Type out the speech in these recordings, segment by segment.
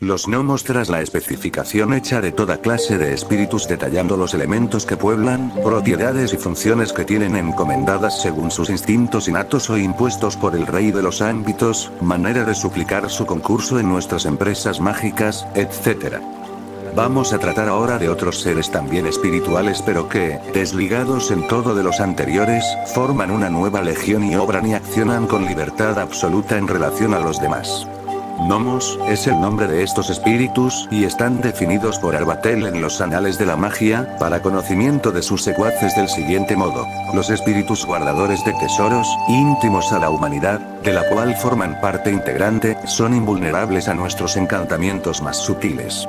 Los gnomos, tras la especificación hecha de toda clase de espíritus detallando los elementos que pueblan, propiedades y funciones que tienen encomendadas según sus instintos innatos o impuestos por el rey de los ámbitos, manera de suplicar su concurso en nuestras empresas mágicas, etc. Vamos a tratar ahora de otros seres también espirituales pero que, desligados en todo de los anteriores, forman una nueva legión y obran y accionan con libertad absoluta en relación a los demás. Gnomos, es el nombre de estos espíritus, y están definidos por Arbatel en los anales de la magia, para conocimiento de sus secuaces del siguiente modo: los espíritus guardadores de tesoros, íntimos a la humanidad, de la cual forman parte integrante, son invulnerables a nuestros encantamientos más sutiles.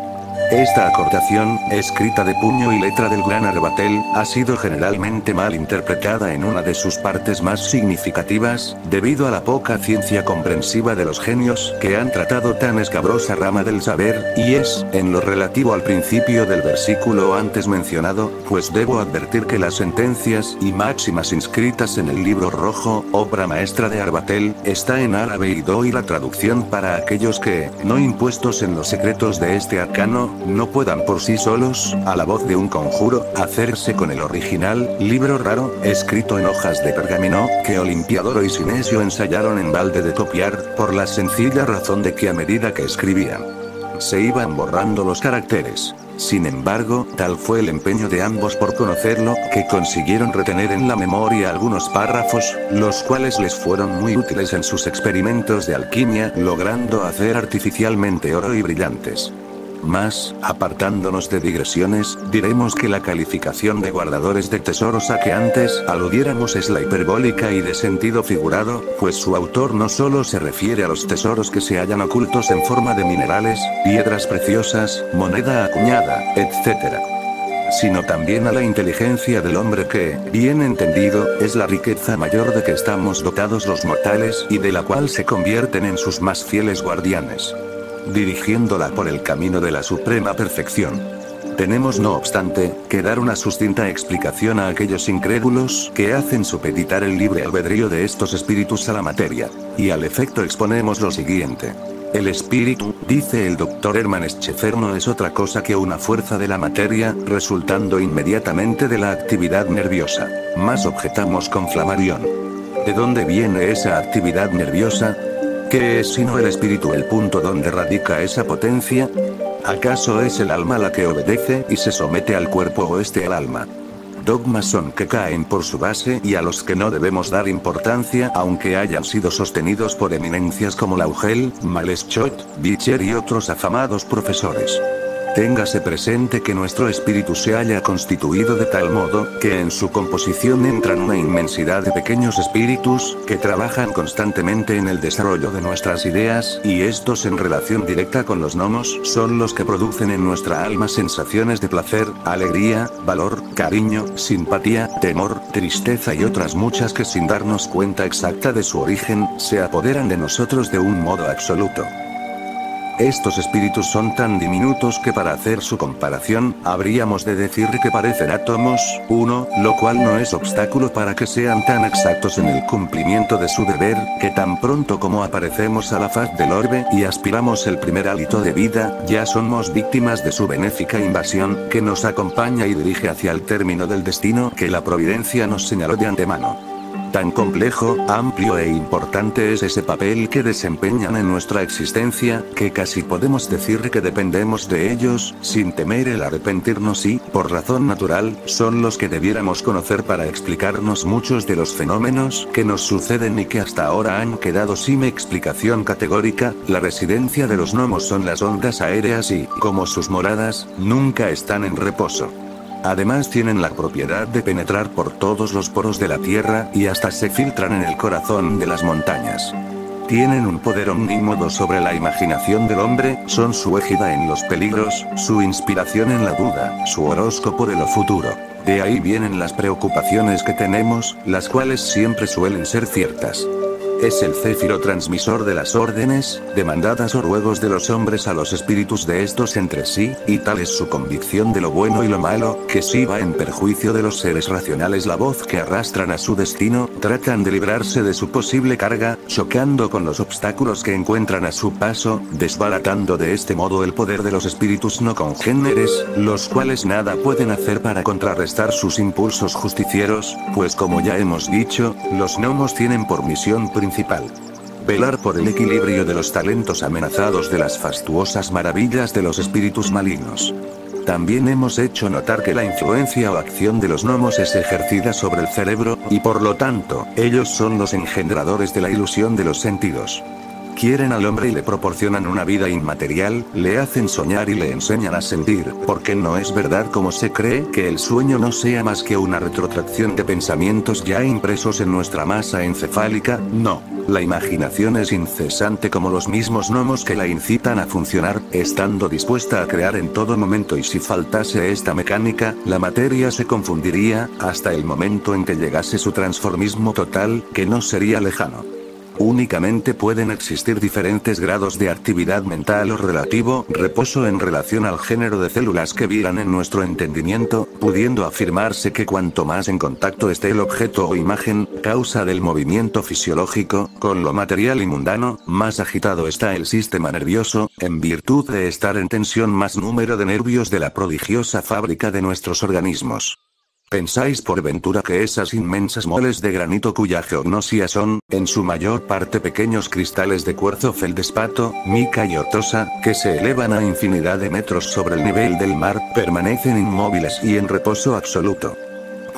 Esta acortación, escrita de puño y letra del gran Arbatel, ha sido generalmente mal interpretada en una de sus partes más significativas, debido a la poca ciencia comprensiva de los genios que han tratado tan escabrosa rama del saber, y es, en lo relativo al principio del versículo antes mencionado, pues debo advertir que las sentencias y máximas inscritas en el libro rojo, obra maestra de Arbatel, está en árabe y doy la traducción para aquellos que, no impuestos en los secretos de este arcano, no puedan por sí solos, a la voz de un conjuro, hacerse con el original, libro raro, escrito en hojas de pergamino, que Olimpiadoro y Sinesio ensayaron en balde de copiar, por la sencilla razón de que a medida que escribían, se iban borrando los caracteres. Sin embargo, tal fue el empeño de ambos por conocerlo, que consiguieron retener en la memoria algunos párrafos, los cuales les fueron muy útiles en sus experimentos de alquimia, logrando hacer artificialmente oro y brillantes. Mas, apartándonos de digresiones, diremos que la calificación de guardadores de tesoros a que antes aludiéramos es la hiperbólica y de sentido figurado, pues su autor no solo se refiere a los tesoros que se hallan ocultos en forma de minerales, piedras preciosas, moneda acuñada, etc., sino también a la inteligencia del hombre que, bien entendido, es la riqueza mayor de que estamos dotados los mortales y de la cual se convierten en sus más fieles guardianes, dirigiéndola por el camino de la suprema perfección. Tenemos no obstante, que dar una sucinta explicación a aquellos incrédulos que hacen supeditar el libre albedrío de estos espíritus a la materia. Y al efecto exponemos lo siguiente. El espíritu, dice el Dr. Hermann Schaeffer, no es otra cosa que una fuerza de la materia, resultando inmediatamente de la actividad nerviosa. Mas objetamos con Flammarion. ¿De dónde viene esa actividad nerviosa? ¿Qué es sino el espíritu el punto donde radica esa potencia? ¿Acaso es el alma la que obedece y se somete al cuerpo o este al alma? Dogmas son que caen por su base y a los que no debemos dar importancia aunque hayan sido sostenidos por eminencias como Laugel, Maleschotte, Bicher y otros afamados profesores. Téngase presente que nuestro espíritu se halla constituido de tal modo, que en su composición entran una inmensidad de pequeños espíritus, que trabajan constantemente en el desarrollo de nuestras ideas, y estos en relación directa con los gnomos, son los que producen en nuestra alma sensaciones de placer, alegría, valor, cariño, simpatía, temor, tristeza y otras muchas que sin darnos cuenta exacta de su origen, se apoderan de nosotros de un modo absoluto. Estos espíritus son tan diminutos que para hacer su comparación, habríamos de decir que parecen átomos, uno, lo cual no es obstáculo para que sean tan exactos en el cumplimiento de su deber, que tan pronto como aparecemos a la faz del orbe y aspiramos el primer hálito de vida, ya somos víctimas de su benéfica invasión, que nos acompaña y dirige hacia el término del destino que la providencia nos señaló de antemano. Tan complejo, amplio e importante es ese papel que desempeñan en nuestra existencia, que casi podemos decir que dependemos de ellos, sin temer el arrepentirnos y, por razón natural, son los que debiéramos conocer para explicarnos muchos de los fenómenos que nos suceden y que hasta ahora han quedado sin explicación categórica. La residencia de los gnomos son las ondas aéreas y, como sus moradas, nunca están en reposo. Además tienen la propiedad de penetrar por todos los poros de la tierra y hasta se filtran en el corazón de las montañas. Tienen un poder omnímodo sobre la imaginación del hombre, son su égida en los peligros, su inspiración en la duda, su horóscopo de lo futuro. De ahí vienen las preocupaciones que tenemos, las cuales siempre suelen ser ciertas. Es el céfiro transmisor de las órdenes, demandadas o ruegos de los hombres a los espíritus de estos entre sí, y tal es su convicción de lo bueno y lo malo, que si va en perjuicio de los seres racionales la voz que arrastran a su destino, tratan de librarse de su posible carga, chocando con los obstáculos que encuentran a su paso, desbaratando de este modo el poder de los espíritus no congéneres, los cuales nada pueden hacer para contrarrestar sus impulsos justicieros, pues como ya hemos dicho, los gnomos tienen por misión principal velar por el equilibrio de los talentos amenazados de las fastuosas maravillas de los espíritus malignos. También hemos hecho notar que la influencia o acción de los gnomos es ejercida sobre el cerebro, y por lo tanto, ellos son los engendradores de la ilusión de los sentidos. Quieren al hombre y le proporcionan una vida inmaterial, le hacen soñar y le enseñan a sentir, porque no es verdad como se cree que el sueño no sea más que una retrotracción de pensamientos ya impresos en nuestra masa encefálica, no. La imaginación es incesante como los mismos gnomos que la incitan a funcionar, estando dispuesta a crear en todo momento, y si faltase esta mecánica, la materia se confundiría, hasta el momento en que llegase su transformismo total, que no sería lejano. Únicamente pueden existir diferentes grados de actividad mental o relativo reposo en relación al género de células que vibran en nuestro entendimiento, pudiendo afirmarse que cuanto más en contacto esté el objeto o imagen, causa del movimiento fisiológico, con lo material y mundano, más agitado está el sistema nervioso, en virtud de estar en tensión más número de nervios de la prodigiosa fábrica de nuestros organismos. ¿Pensáis por ventura que esas inmensas moles de granito cuya geognosia son, en su mayor parte pequeños cristales de cuarzo, feldespato, mica y ortosa, que se elevan a infinidad de metros sobre el nivel del mar, permanecen inmóviles y en reposo absoluto?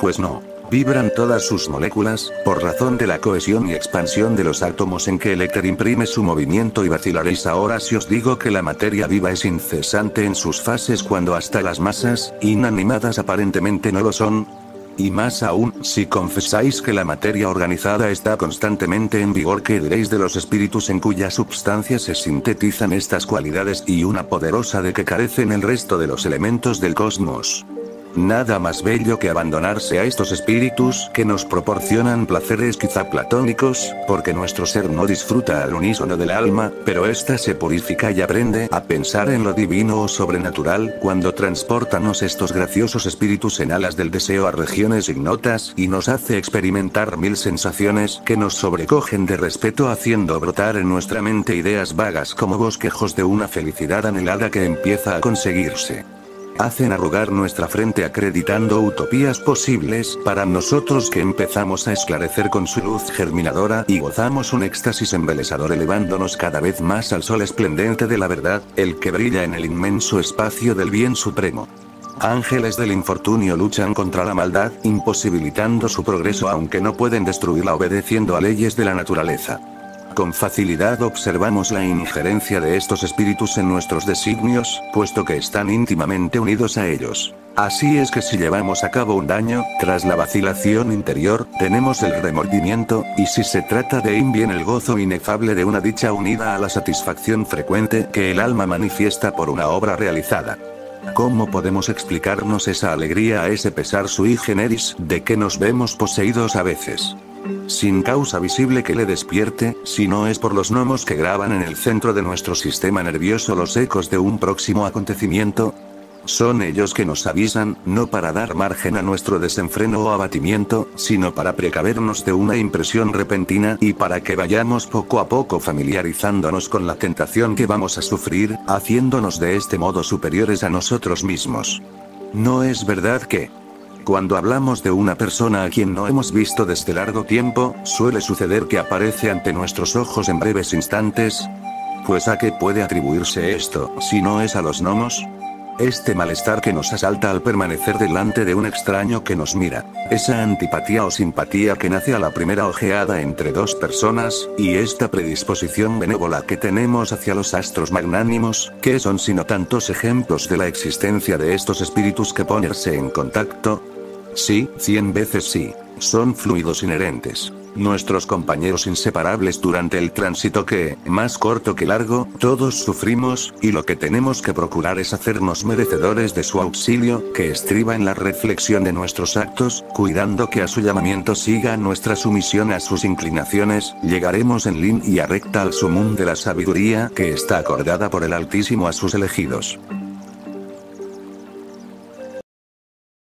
Pues no. Vibran todas sus moléculas, por razón de la cohesión y expansión de los átomos en que el éter imprime su movimiento, y vacilaréis ahora si os digo que la materia viva es incesante en sus fases cuando hasta las masas, inanimadas aparentemente no lo son. Y más aún, si confesáis que la materia organizada está constantemente en vigor, ¿qué diréis de los espíritus en cuya substancia se sintetizan estas cualidades y una poderosa de que carecen el resto de los elementos del cosmos? Nada más bello que abandonarse a estos espíritus que nos proporcionan placeres quizá platónicos, porque nuestro ser no disfruta al unísono del alma, pero ésta se purifica y aprende a pensar en lo divino o sobrenatural cuando transportanos estos graciosos espíritus en alas del deseo a regiones ignotas y nos hace experimentar mil sensaciones que nos sobrecogen de respeto, haciendo brotar en nuestra mente ideas vagas como bosquejos de una felicidad anhelada que empieza a conseguirse. Hacen arrugar nuestra frente acreditando utopías posibles para nosotros que empezamos a esclarecer con su luz germinadora y gozamos un éxtasis embelesador elevándonos cada vez más al sol esplendente de la verdad, el que brilla en el inmenso espacio del bien supremo. Ángeles del infortunio luchan contra la maldad, imposibilitando su progreso aunque no pueden destruirla obedeciendo a leyes de la naturaleza. Con facilidad observamos la injerencia de estos espíritus en nuestros designios, puesto que están íntimamente unidos a ellos. Así es que si llevamos a cabo un daño, tras la vacilación interior, tenemos el remordimiento, y si se trata de bien el gozo inefable de una dicha unida a la satisfacción frecuente que el alma manifiesta por una obra realizada. ¿Cómo podemos explicarnos esa alegría a ese pesar sui generis de que nos vemos poseídos a veces? Sin causa visible que le despierte, si no es por los gnomos que graban en el centro de nuestro sistema nervioso los ecos de un próximo acontecimiento. Son ellos que nos avisan, no para dar margen a nuestro desenfreno o abatimiento, sino para precavernos de una impresión repentina y para que vayamos poco a poco familiarizándonos con la tentación que vamos a sufrir, haciéndonos de este modo superiores a nosotros mismos. ¿No es verdad que, cuando hablamos de una persona a quien no hemos visto desde largo tiempo, suele suceder que aparece ante nuestros ojos en breves instantes? Pues ¿a qué puede atribuirse esto, si no es a los gnomos? Este malestar que nos asalta al permanecer delante de un extraño que nos mira, esa antipatía o simpatía que nace a la primera ojeada entre dos personas, y esta predisposición benévola que tenemos hacia los astros magnánimos, ¿qué son sino tantos ejemplos de la existencia de estos espíritus que ponerse en contacto? Sí, 100 veces sí. Son fluidos inherentes. Nuestros compañeros inseparables durante el tránsito que, más corto que largo, todos sufrimos, y lo que tenemos que procurar es hacernos merecedores de su auxilio, que estriba en la reflexión de nuestros actos, cuidando que a su llamamiento siga nuestra sumisión a sus inclinaciones, llegaremos en línea recta al sumum de la sabiduría que está acordada por el Altísimo a sus elegidos.